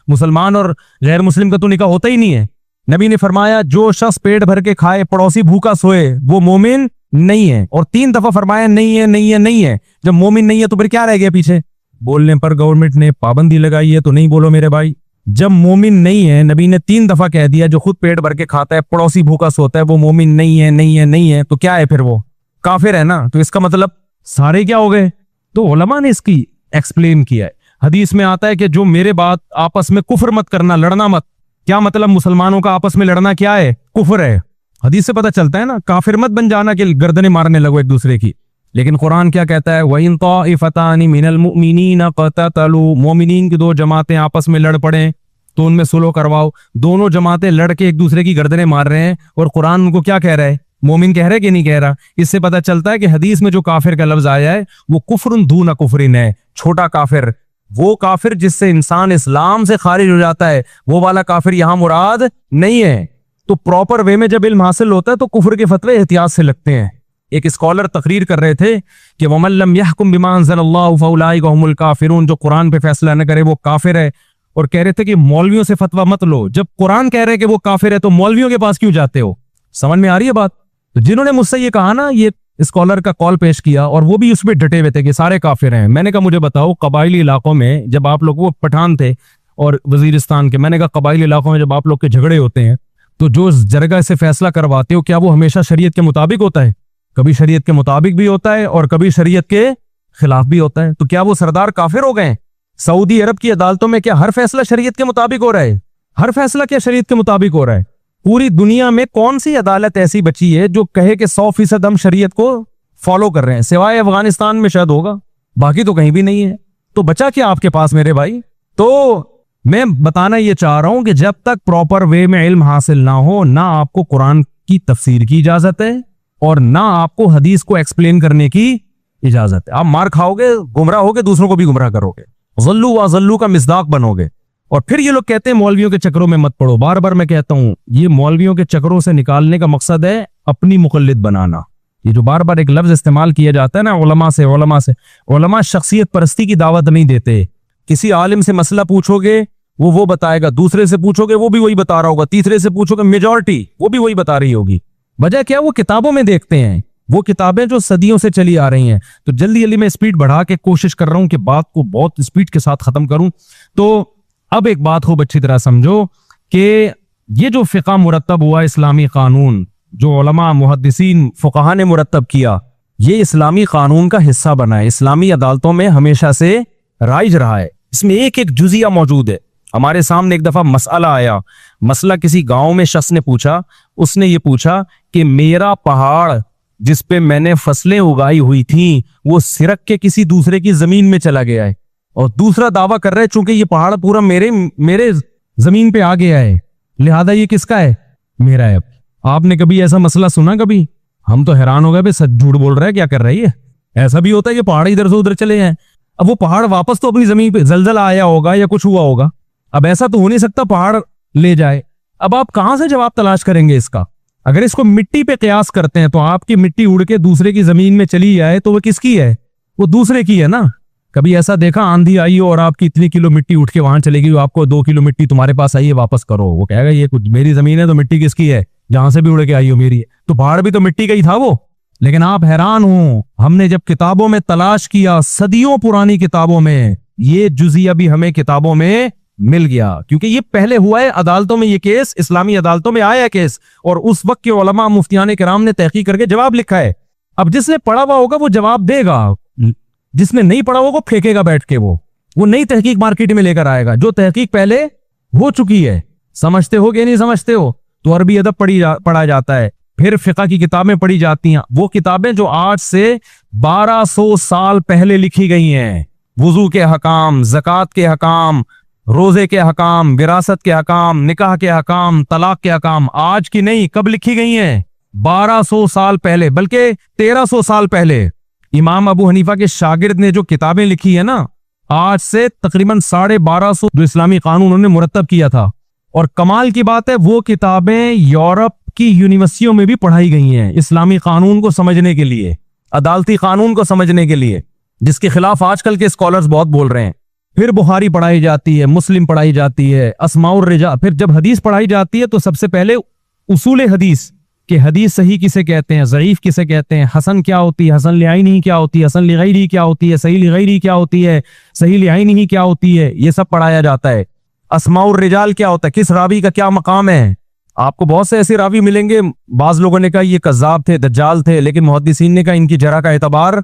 مسلمان اور غیر مسلم کا تو نکاح ہوتا ہی نہیں ہے۔ نبی نے فرمایا، جو شخص پیٹ بھر کے کھائے پڑوسی بھوکا سوئے وہ مومن نہیں ہے، اور 3 دفعہ فرمایا نہیں ہے، نہیں ہے، نہیں ہے۔ جب مومن نہیں ہے تو پھر کیا رہ گیا پیچھے؟ بولنے پر گورنمنٹ نے پابندی لگائی ہے تو نہیں بولو میرے بھائی۔ جب مومن نہیں ہے، نبی نے 3 دفعہ کہہ دیا، جو خود پیٹ بھر کے کھاتا ہے پڑوسی بھوکا سوتا ہے وہ مومن نہیں ہے، نہیں ہے، نہیں ہے، تو کیا ہے پھر؟ وہ کافر ہے نا۔ تو اس کا مطلب سارے کیا ہو گئے؟ تو علماء نے اس کی ایکسپلین کیا ہے۔ حدیث میں آتا ہے کہ جو میرے بات آپس میں کفر مت کرنا، لڑنا مت۔ کیا مطلب؟ مسلمانوں کا آپس میں لڑنا کیا ہے؟ کفر ہے۔ حدیث سے پتہ چلتا ہے نا، کافر مت بن جانا کہ گردنیں مارنے لگو ایک دوسرے کی۔ لیکن قرآن کیا کہتا ہے؟ وَإِن طَائِفَتَانِ مِنَ الْمُؤْمِنِينَ اقْتَتَلُوا، مومنین کی 2 جماعتیں آپس میں لڑ پڑیں تو ان میں صلح کرواؤ۔ دونوں جماعتیں لڑ کے ایک دوسرے کی گردنیں مار رہے ہیں اور قرآن ان کو کیا کہہ رہا ہے؟ مومن کہہ رہا ہے کہ نہیں کہہ رہا؟ اس سے پتہ چلتا ہے کہ حدیث میں جو کافر کا لفظ آیا ہے وہ کفر دون کفر ہے، چھوٹا کافر، وہ کافر جس سے انسان اسلام سے خارج ہو جاتا ہے، وہ والا کافر یہاں مراد نہیں ہے۔ تو پراپر وے میں جب علم حاصل ہوتا ہے تو کفر کے فتوے احتیاط سے لگتے ہیں۔ ایک اسکالر تقریر کر رہے تھے کہ وَمَن لَّمْ يَحْكُم بِمَا أَنزَلَ اللَّهُ فَأُولَٰئِكَ هُمُ الْكَافِرُونَ، جو قرآن پہ فیصلہ نہ کرے وہ کافر ہے۔ اور کہہ رہے تھے کہ مولویوں سے فتویٰ مت لو، جب قرآن کہہ رہے کہ وہ کافر ہے تو مولویوں کے پاس کیوں جاتے ہو؟ سمجھ میں آ رہی ہے بات؟ تو جنہوں نے مجھ سے یہ کہا نا، یہ اسکالر کا کال پیش کیا اور وہ بھی اس میں ڈٹے ہوئے تھے کہ سارے کافر ہیں، میں نے کہا مجھے بتاؤ، قبائلی علاقوں میں جب آپ لوگ، وہ پٹھان تھے اور وزیرستان کے، میں نے کہا قبائلی علاقوں میں جب آپ لوگ کے جھگڑے ہوتے ہیں تو جو جرگہ سے فیصلہ کرواتے ہو کیا وہ ہمیشہ شریعت کے مطابق ہوتا ہے؟ کبھی شریعت کے مطابق بھی ہوتا ہے اور کبھی شریعت کے خلاف بھی ہوتا ہے۔ تو کیا وہ سردار کافر ہو گئے؟ سعودی عرب کی عدالتوں میں کیا ہر فیصلہ شریعت کے مطابق ہو رہا ہے؟ ہر فیصلہ کیا شریعت کے مطابق ہو رہا ہے؟ پوری دنیا میں کون سی عدالت ایسی بچی ہے جو کہے کہ 100% ہم شریعت کو فالو کر رہے ہیں؟ سوائے افغانستان میں شاید ہوگا، باقی تو کہیں بھی نہیں ہے۔ تو بچا کیا آپ کے پاس میرے بھائی؟ تو میں بتانا یہ چاہ رہا ہوں کہ جب تک پراپر وے میں علم حاصل نہ ہو، نہ آپ کو قرآن کی تفسیر کی اجازت ہے اور نہ آپ کو حدیث کو ایکسپلین کرنے کی اجازت ہے۔ آپ مار کھاؤ گے، گمراہ ہوگے، دوسروں کو بھی گمراہ کرو گے۔ ظلوا وظلوا کا مصداق بنو گے۔ اور پھر یہ لوگ کہتے ہیں مولویوں کے چکروں میں مت پڑو۔ بار بار میں کہتا ہوں یہ مولویوں کے چکروں سے نکالنے کا مقصد ہے اپنی مقلد بنانا۔ یہ جو بار بار ایک لفظ استعمال کیا جاتا ہے نا علماء سے، علماء شخصیت پرستی کی دعوت نہیں دیتے۔ کسی عالم سے مسئلہ پوچھو گے وہ بتائے گا، دوسرے سے پوچھو گے وہ بھی وہی بتا رہا ہوگا، تیسرے سے پوچھو گے میجورٹی وہ بھی وہی بتا رہی ہوگی۔ وجہ کیا؟ وہ کتابوں میں دیکھتے ہیں، وہ کتابیں جو صدیوں سے چلی آ رہی ہیں۔ تو جلدی میں اسپیڈ بڑھا کے کوشش کر رہا ہوں کہ بات کو بہت اسپیڈ کے ساتھ ختم کروں۔ تو اب ایک بات خوب اچھی طرح سمجھو کہ یہ جو فقہ مرتب ہوا، اسلامی قانون جو علماء محدثین فقہاء نے مرتب کیا، یہ اسلامی قانون کا حصہ بنا ہے، اسلامی عدالتوں میں ہمیشہ سے رائج رہا ہے۔ اس میں ایک جزیہ موجود ہے۔ ہمارے سامنے ایک دفعہ مسئلہ آیا، مسئلہ کسی گاؤں میں شخص نے پوچھا، اس نے یہ پوچھا کہ میرا پہاڑ جس پہ میں نے فصلیں اگائی ہوئی تھیں وہ سرک کے کسی دوسرے کی زمین میں چلا گیا ہے، اور دوسرا دعویٰ کر رہا ہے چونکہ یہ پہاڑ پورا میرے زمین پہ آ گیا ہے لہذا یہ کس کا ہے؟ میرا ہے۔ آپ نے کبھی ایسا مسئلہ سنا؟ کبھی؟ ہم تو حیران ہو گئے، سچ جھوٹ بول رہا ہے، کیا کر رہی ہے؟ ایسا بھی ہوتا ہے کہ پہاڑ ادھر سے ادھر چلے ہیں، اب وہ پہاڑ واپس تو اپنی زمین پہ زلزلہ آیا ہوگا یا کچھ ہوا ہوگا، اب ایسا تو ہو نہیں سکتا پہاڑ لے جائے۔ اب آپ کہاں سے جواب تلاش کریں گے اس کا؟ اگر اس کو مٹی پہ قیاس کرتے ہیں تو آپ کی مٹی اڑ کے دوسرے کی زمین میں چلی جائے تو وہ کس کی ہے؟ وہ دوسرے کی ہے نا۔ کبھی ایسا دیکھا آندھی آئی ہو اور آپ کی اتنی کلو مٹی اٹھ کے وہاں چلے گی، آپ کو 2 کلو مٹی تمہارے پاس آئی ہے واپس کرو، وہ کہے گا یہ کچھ میری زمین ہے تو مٹی کس کی ہے؟ جہاں سے بھی اڑ کے آئی ہو میری ہے۔ تو پہاڑ بھی تو مٹی کا ہی تھا وہ۔ لیکن آپ حیران ہوں، ہم نے جب کتابوں میں تلاش کیا، صدیوں پرانی کتابوں میں، یہ جزیہ بھی ہمیں کتابوں میں مل گیا، کیونکہ یہ پہلے ہوا ہے عدالتوں میں، یہ کیس اسلامی عدالتوں میں آیا ہے کیس، اور اس وقت کے علماء مفتیان کرام نے تحقیق کر کے جواب لکھا ہے۔ اب جس نے پڑھا ہوا ہوگا وہ جواب دے گا، جس نے نہیں پڑھا ہوگا وہ پھینکے گا بیٹھ کے، وہ نئی تحقیق مارکیٹ میں لے کر آئے گا جو تحقیق پہلے ہو چکی ہے۔ سمجھتے ہو کہ نہیں سمجھتے ہو؟ تو عربی ادب پڑھا جاتا ہے، پھر فقہ کی کتابیں پڑھی جاتی ہیں، وہ کتابیں جو آج سے 1200 سال پہلے لکھی گئی ہیں، وضو کے حکام، زکوٰۃ کے حکام، روزے کے حکام، وراثت کے حکام، نکاح کے حکام، طلاق کے حکام، آج کی نہیں، کب لکھی گئی ہیں؟ 1200 سال پہلے، بلکہ 1300 سال پہلے۔ امام ابو حنیفہ کے شاگرد نے جو کتابیں لکھی ہیں نا، آج سے تقریباً 1250 جو اسلامی قانون انہوں نے مرتب کیا تھا، اور کمال کی بات ہے وہ کتابیں یورپ کی یونیورسٹیوں میں بھی پڑھائی گئی ہیں اسلامی قانون کو سمجھنے کے لیے، عدالتی قانون کو سمجھنے کے لیے، جس کے خلاف آج کل کے اسکالرز بہت بول رہے ہیں۔ پھر بخاری پڑھائی جاتی ہے، مسلم پڑھائی جاتی ہے، اسماء الرجال۔ پھر جب حدیث پڑھائی جاتی ہے تو سب سے پہلے اصول حدیث کہ حدیث صحیح کسے کہتے ہیں، ضعیف کسے کہتے ہیں، حسن کیا ہوتی ہے، حسن لعینی کیا ہوتی ہے، حسن لغیری کیا ہوتی ہے، صحیح لغیری کیا ہوتی ہے، صحیح لعینی کیا ہوتی ہے، یہ سب پڑھایا جاتا ہے۔ اسماء الرجال کیا ہوتا ہے، کس راوی کا کیا مقام ہے۔ آپ کو بہت سے ایسے راوی ملیں گے، بعض لوگوں نے کہا یہ کذاب تھے، دجال تھے، لیکن محدثین نے کہا ان کی جرح کا اعتبار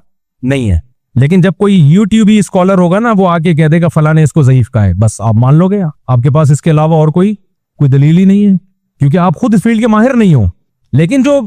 نہیں ہے۔ لیکن جب کوئی یوٹیوبی اسکالر ہوگا نا، وہ آگے کہہ دے گا فلاں نے اس کو ضعیف کہا ہے، بس آپ مان لو گے، آپ کے پاس اس کے علاوہ اور کوئی دلیل ہی نہیں ہے، کیونکہ آپ خود اس فیلڈ کے ماہر نہیں ہو۔ لیکن جو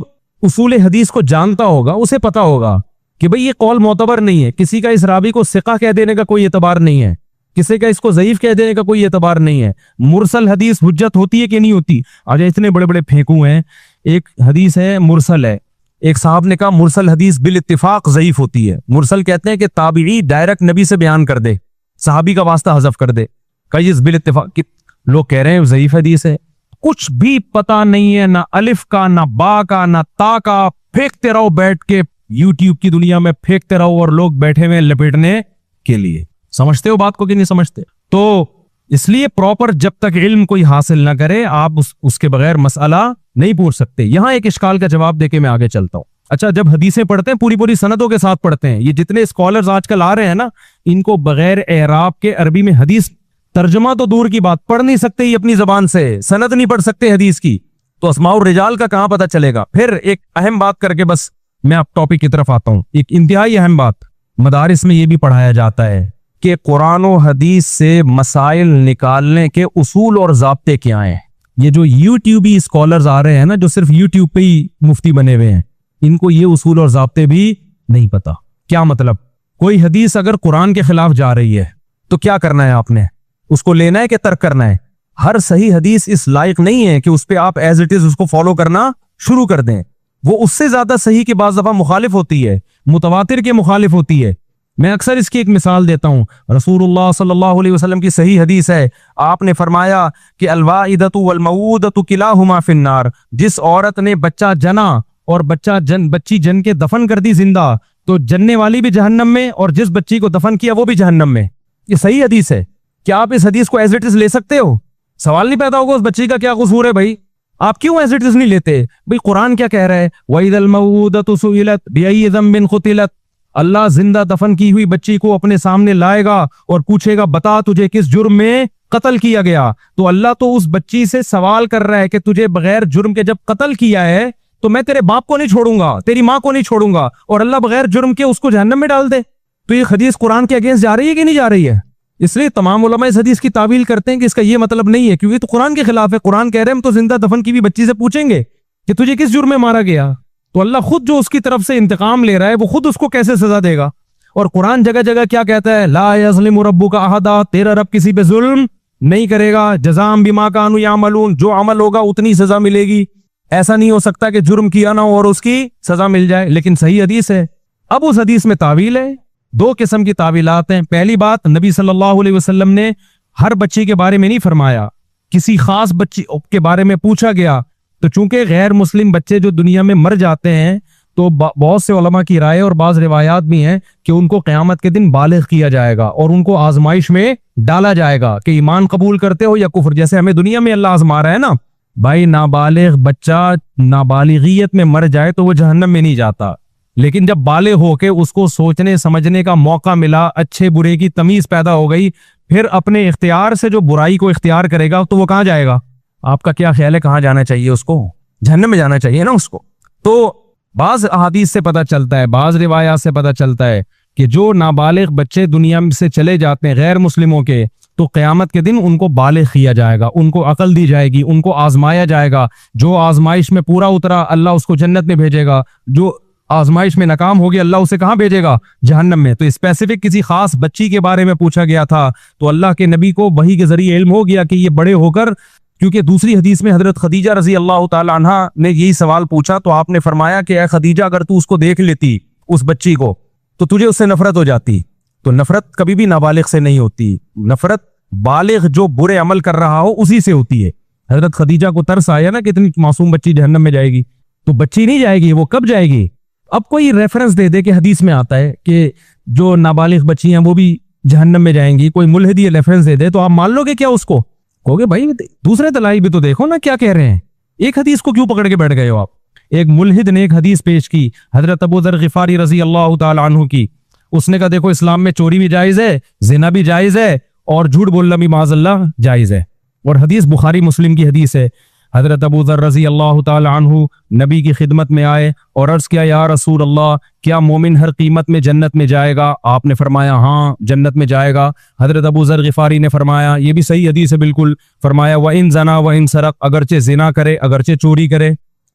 اصول حدیث کو جانتا ہوگا اسے پتا ہوگا کہ بھئی یہ قول معتبر نہیں ہے، کسی کا اس راوی کو ثقہ کہہ دینے کا کوئی اعتبار نہیں ہے، کسی کا اس کو ضعیف کہہ دینے کا کوئی اعتبار نہیں ہے۔ مرسل حدیث حجت ہوتی ہے کہ نہیں ہوتی؟ آج اتنے بڑے بڑے پھینکو ہیں، ایک حدیث ہے مرسل ہے، ایک صاحب نے کہا مرسل حدیث بالاتفاق ضعیف ہوتی ہے۔ مرسل کہتے ہیں کہ تابعی ڈائریکٹ نبی سے بیان کر دے، صحابی کا واسطہ حذف کر دے، کئی بالاتفاق لوگ کہہ رہے ہیں ضعیف حدیث ہے، کچھ بھی پتا نہیں ہے، نہ الف کا، نہ با کا، نہ تا کا، پھینکتے رہو بیٹھ کے، یوٹیوب کی دنیا میں پھینکتے رہو، اور لوگ بیٹھے ہوئے لپیٹنے کے لیے۔ سمجھتے ہو بات کو کہ نہیں سمجھتے؟ تو اس لیے پراپر جب تک علم کوئی حاصل نہ کرے آپ اس کے بغیر مسئلہ نہیں پوچھ سکتے۔ یہاں ایک اشکال کا جواب دے کے میں آگے چلتا ہوں۔ اچھا، جب حدیثیں پڑھتے ہیں پوری سندوں کے ساتھ پڑھتے ہیں، یہ جتنے اسکالرز آج کل آ رہے ہیں نا، ان کو بغیر اعراب کے عربی میں حدیث ترجمہ تو دور کی بات، پڑھ نہیں سکتے یہ اپنی زبان سے، سند نہیں پڑھ سکتے حدیث کی، تو اسماء الرجال کا کہاں پتہ چلے گا؟ پھر ایک اہم بات کر کے بس میں اب ٹاپک کی طرف آتا ہوں، ایک انتہائی اہم بات، مدارس میں یہ بھی پڑھایا جاتا ہے کہ قرآن و حدیث سے مسائل نکالنے کے اصول اور ضابطے کیا ہیں۔ یہ جو یوٹیوبی اسکالرز آ رہے ہیں نا، جو صرف یوٹیوب پہ ہی مفتی بنے ہوئے ہیں، ان کو یہ اصول اور ضابطے بھی نہیں پتا۔ کیا مطلب؟ کوئی حدیث اگر قرآن کے خلاف جا رہی ہے تو کیا کرنا ہے آپ نے؟ اس کو لینا ہے کہ ترک کرنا ہے؟ ہر صحیح حدیث اس لائق نہیں ہے کہ اس پہ آپ ایز اٹ از اس کو فالو کرنا شروع کر دیں، وہ اس سے زیادہ صحیح کے بعض دفعہ مخالف ہوتی ہے، متواتر کے مخالف ہوتی ہے۔ میں اکثر اس کی ایک مثال دیتا ہوں، رسول اللہ صلی اللہ علیہ وسلم کی صحیح حدیث ہے، آپ نے فرمایا کہ الوالدۃ والموؤودۃ کلاہما فی النار، جس عورت نے بچہ جنا اور بچی جن کے دفن کر دی زندہ، تو جننے والی بھی جہنم میں، اور جس بچی کو دفن کیا وہ بھی جہنم میں۔ یہ صحیح حدیث ہے۔ کیا آپ اس حدیث کو ایز اٹ از لے سکتے ہو؟ سوال نہیں پیدا ہوگا اس بچی کا کیا قصور ہے بھائی، آپ کیوں ایز اٹ از نہیں لیتے؟ بھائی قرآن کیا کہہ رہا ہے؟ وَإِذَا الْمَوْءُودَةُ سُئِلَتْ بِأَيِّ ذَنبٍ قُتِلَتْ، اللہ زندہ دفن کی ہوئی بچی کو اپنے سامنے لائے گا اور پوچھے گا بتا تجھے کس جرم میں قتل کیا گیا۔ تو اللہ تو اس بچی سے سوال کر رہا ہے کہ تجھے بغیر جرم کے جب قتل کیا ہے تو میں تیرے باپ کو نہیں چھوڑوں گا، تیری ماں کو نہیں چھوڑوں گا، اور اللہ بغیر جرم کے اس کو جہنم میں ڈال دے۔ تو یہ حدیث قرآن کے اگینسٹ جا رہی ہے کہ نہیں جا رہی ہے؟ اس لیے تمام علماء اس حدیث کی تعویل کرتے ہیں کہ اس کا یہ مطلب نہیں ہے، کیونکہ تو قرآن کے خلاف ہے۔ قرآن کہہ رہے ہیں ہم تو زندہ دفن کی بھی بچی سے پوچھیں گے کہ تجھے کس جرم میں مارا گیا، تو اللہ خود جو اس کی طرف سے انتقام لے رہا ہے وہ خود اس کو کیسے سزا دے گا؟ اور قرآن جگہ جگہ کیا کہتا ہے؟ لا یظلم ربک احدا، تیرا رب کسی پہ ظلم نہیں کرے گا، جزاء بما کانوا یعملون، جو عمل ہوگا اتنی سزا ملے گی۔ ایسا نہیں ہو سکتا کہ جرم کیا نہ ہو اور اس کی سزا مل جائے، لیکن صحیح حدیث ہے۔ اب اس حدیث میں تعویل ہے، دو قسم کی تعویلات ہیں۔ پہلی بات، نبی صلی اللہ علیہ وسلم نے ہر بچی کے بارے میں نہیں فرمایا، کسی خاص بچی کے بارے میں پوچھا گیا، تو چونکہ غیر مسلم بچے جو دنیا میں مر جاتے ہیں تو بہت سے علماء کی رائے اور بعض روایات بھی ہیں کہ ان کو قیامت کے دن بالغ کیا جائے گا اور ان کو آزمائش میں ڈالا جائے گا کہ ایمان قبول کرتے ہو یا کفر، جیسے ہمیں دنیا میں اللہ آزما رہا ہے نا۔ بھائی نابالغ بچہ نابالغیت میں مر جائے تو وہ جہنم میں نہیں جاتا، لیکن جب بالغ ہو کے اس کو سوچنے سمجھنے کا موقع ملا، اچھے برے کی تمیز پیدا ہو گئی، پھر اپنے اختیار سے جو برائی کو اختیار کرے گا تو وہ کہاں جائے گا؟ آپ کا کیا خیال ہے کہاں جانا چاہیے اس کو؟ جہنم میں جانا چاہیے نا اس کو۔ تو بعض احادیث سے پتہ چلتا ہے، بعض روایات سے پتہ چلتا ہے کہ جو نابالغ بچے دنیا سے چلے جاتے ہیں غیر مسلموں کے، تو قیامت کے دن ان کو بالغ کیا جائے گا، ان کو عقل دی جائے گی، ان کو آزمایا جائے گا۔ جو آزمائش میں پورا اترا اللہ اس کو جنت میں بھیجے گا، جو آزمائش میں ناکام ہو گیا اللہ اسے کہاں بھیجے گا؟ جہنم میں۔ تو اسپیسیفک کسی خاص بچی کے بارے میں پوچھا گیا تھا، تو اللہ کے نبی کو وحی کے ذریعے علم ہو گیا کہ یہ بڑے ہو کر، کیونکہ دوسری حدیث میں حضرت خدیجہ رضی اللہ تعالی عنہ نے یہی سوال پوچھا، تو آپ نے فرمایا کہ اے خدیجہ اگر تو اس کو دیکھ لیتی اس بچی کو تو تجھے اس سے نفرت ہو جاتی۔ تو نفرت کبھی بھی نابالغ سے نہیں ہوتی، نفرت بالغ جو برے عمل کر رہا ہو اسی سے ہوتی ہے۔ حضرت خدیجہ کو ترس آیا نا کہ اتنی معصوم بچی جہنم میں جائے گی، تو بچی نہیں جائے گی، وہ کب جائے گی؟ اب کوئی ریفرنس دے دے کہ حدیث میں آتا ہے کہ جو نابالغ بچی ہیں وہ بھی جہنم میں جائیں گی، کوئی ملحد یہ ریفرنس دے دے تو آپ مان لو گے کیا اس کو؟ کہو گے بھائی دوسرے دلائل بھی تو دیکھو نا کیا کہہ رہے ہیں، ایک حدیث کو کیوں پکڑ کے بیٹھ گئے ہو آپ؟ ایک ملحد نے ایک حدیث پیش کی حضرت ابو ذر غفاری رضی اللہ تعالی عنہ کی، اس نے کہا دیکھو اسلام میں چوری بھی جائز ہے، زنا بھی جائز ہے، اور جھوٹ بولنا بھی معاذ اللہ جائز ہے، اور حدیث بخاری مسلم کی حدیث ہے۔ حضرت ابو ذر رضی اللہ تعالی عنہ نبی کی خدمت میں آئے اور عرض کیا یا رسول اللہ کیا مومن ہر قیمت میں جنت میں جائے گا؟ آپ نے فرمایا ہاں جنت میں جائے گا۔ حضرت ابو ذر غفاری نے فرمایا، یہ بھی صحیح حدیث ہے بالکل، فرمایا وَإِن زَنَا وَإِن سَرَقَ، اگرچہ زنا کرے اگرچہ چوری کرے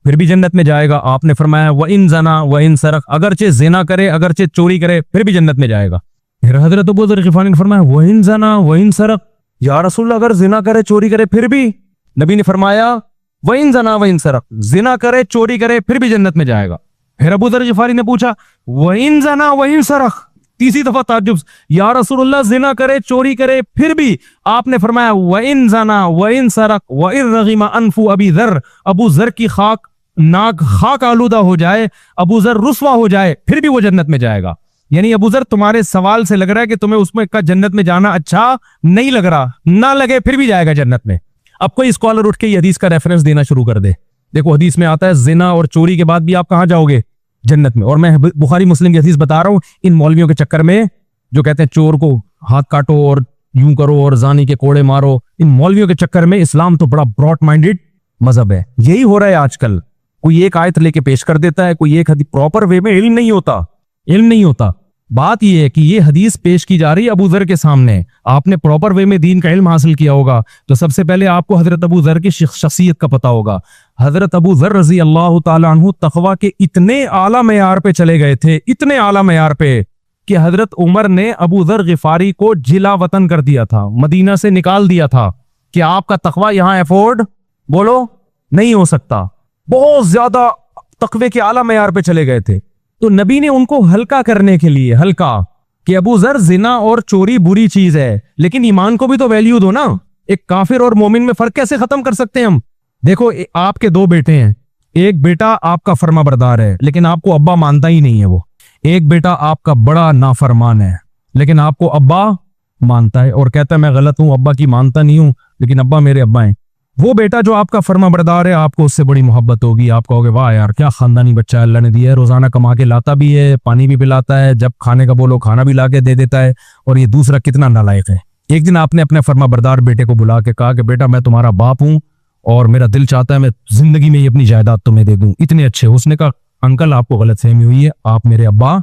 پھر بھی جنت میں جائے گا۔ آپ نے فرمایا وَإِن زَنَا وَإِن سَرَقَ، اگرچہ زنا کرے اگرچہ چوری کرے پھر بھی جنت میں جائے گا۔ پھر حضرت ابو ذر غفاری نے فرمایا وَإِن زَنَا وَإِن سَرَقَ، یا رسول اللہ اگر زنا کرے چوری کرے پھر بھی؟ نبی نے فرمایا وَإِن زَنَا وَإِن سَرَقَ، زنا کرے چوری کرے پھر بھی جنت میں جائے گا۔ پھر ابو ذر غفاری نے پوچھا وَإِن زَنَا وَإِن سَرَقَ، تیسری دفعہ تعجب، یا رسول اللہ زنا کرے چوری کرے پھر بھی؟ آپ نے فرمایا وَإِن زَنَا وَإِن سَرَقَ وَإِن رَغِمَ أَنْفُ أَبِي ذَرَّ، ابو ذر کی ناک خاک آلودہ ہو جائے، ابو ذر رسوا ہو جائے پھر بھی وہ جنت میں جائے گا۔ یعنی ابو ذر تمہارے سوال سے لگ رہا ہے کہ تمہیں اس میں کا جنت میں جانا اچھا نہیں لگ رہا، نہ لگے پھر بھی جائے گا جنت میں۔ اب کوئی اسکالر اٹھ کے یہ حدیث کا ریفرنس دینا شروع کر دے، دیکھو حدیث میں آتا ہے زنا اور چوری کے بعد بھی آپ کہاں جاؤ گے؟ جنت میں۔ اور میں بخاری مسلم کی حدیث بتا رہا ہوں، ان مولویوں کے چکر میں جو کہتے ہیں چور کو ہاتھ کاٹو اور یوں کرو اور زانی کے کوڑے مارو، ان مولویوں کے چکر میں اسلام تو بڑا براڈ مائنڈڈ مذہب ہے۔ یہی ہو رہا ہے آج کل، کوئی ایک آیت لے کے پیش کر دیتا ہے، کوئی ایک حدیث پراپر وے میں علم نہیں ہوتا۔ بات یہ ہے کہ یہ حدیث پیش کی جا رہی ہے ابو ذر کے سامنے، آپ نے پراپر وے میں دین کا علم حاصل کیا ہوگا تو سب سے پہلے آپ کو حضرت ابو ذر کی شخصیت کا پتہ ہوگا۔ حضرت ابو ذر رضی اللہ تعالی عنہ تقویٰ کے اتنے اعلیٰ معیار پہ چلے گئے تھے، اتنے اعلیٰ معیار پہ کہ حضرت عمر نے ابو ذر غفاری کو جلا وطن کر دیا تھا، مدینہ سے نکال دیا تھا کہ آپ کا تقویٰ یہاں ایفورڈ بولو نہیں ہو سکتا، بہت زیادہ تقوی کے اعلیٰ معیار پہ چلے گئے تھے۔ تو نبی نے ان کو ہلکا کرنے کے لیے، ہلکا کہ ابو ذر زنا اور چوری بری چیز ہے لیکن ایمان کو بھی تو ویلیو دو نا. ایک کافر اور مومن میں فرق کیسے ختم کر سکتے ہیں ہم؟ دیکھو آپ کے دو بیٹے ہیں, ایک بیٹا آپ کا فرما بردار ہے لیکن آپ کو ابا مانتا ہی نہیں ہے وہ, ایک بیٹا آپ کا بڑا نافرمان ہے لیکن آپ کو ابا مانتا ہے اور کہتا ہے میں غلط ہوں, ابا کی مانتا نہیں ہوں لیکن ابا میرے ابا ہیں. وہ بیٹا جو آپ کا فرما بردار ہے آپ کو اس سے بڑی محبت ہوگی, آپ کہو گے واہ یار کیا خاندانی بچہ اللہ نے دیا ہے, روزانہ کما کے لاتا بھی ہے, پانی بھی پلاتا ہے, جب کھانے کا بولو کھانا بھی لا کے دے دیتا ہے, اور یہ دوسرا کتنا نالائق ہے. ایک دن آپ نے اپنے فرما بردار بیٹے کو بلا کے کہا کہ بیٹا میں تمہارا باپ ہوں اور میرا دل چاہتا ہے میں زندگی میں یہ اپنی جائیداد تمہیں دے دوں, اتنے اچھے. اس نے کہا انکل آپ کو غلط فہمی ہوئی ہے, آپ میرے ابا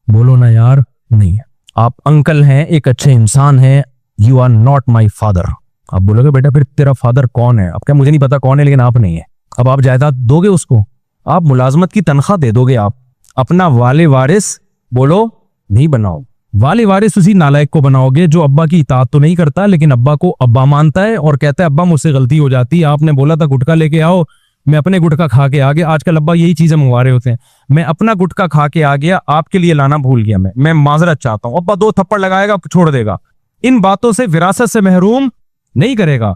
بولو نا یار, نہیں ہے, آپ انکل ہیں, ایک اچھے انسان ہیں, you are not my father. آپ بولو گے بیٹا پھر تیرا فادر کون ہے؟ آپ کیا مجھے نہیں پتا کون ہے لیکن آپ نہیں ہے. اب آپ جائیداد دو گے اس کو, آپ ملازمت کی تنخواہ دے دو گے, آپ اپنا والے وارث بولو نہیں بناؤ, والے وارث اسی نالائق کو بناؤ گے جو ابا کی اطاعت تو نہیں کرتا لیکن ابا کو ابا مانتا ہے اور کہتا ہے ابا مجھ سے غلطی ہو جاتی ہے, آپ نے بولا تھا گٹکا لے کے آؤ, میں اپنے گٹکا کھا کے آ گیا. آج کل ابا یہی چیزیں منگوا رہے ہوتے ہیں, میں اپنا گٹکا کھا کے آ گیا, آپ کے لیے لانا بھول گیا, میں معذرت چاہتا ہوں. ابا دو تھپڑ لگائے گا چھوڑ دے گا. ان باتوں سے وراثت سے محروم نہیں کرے گا.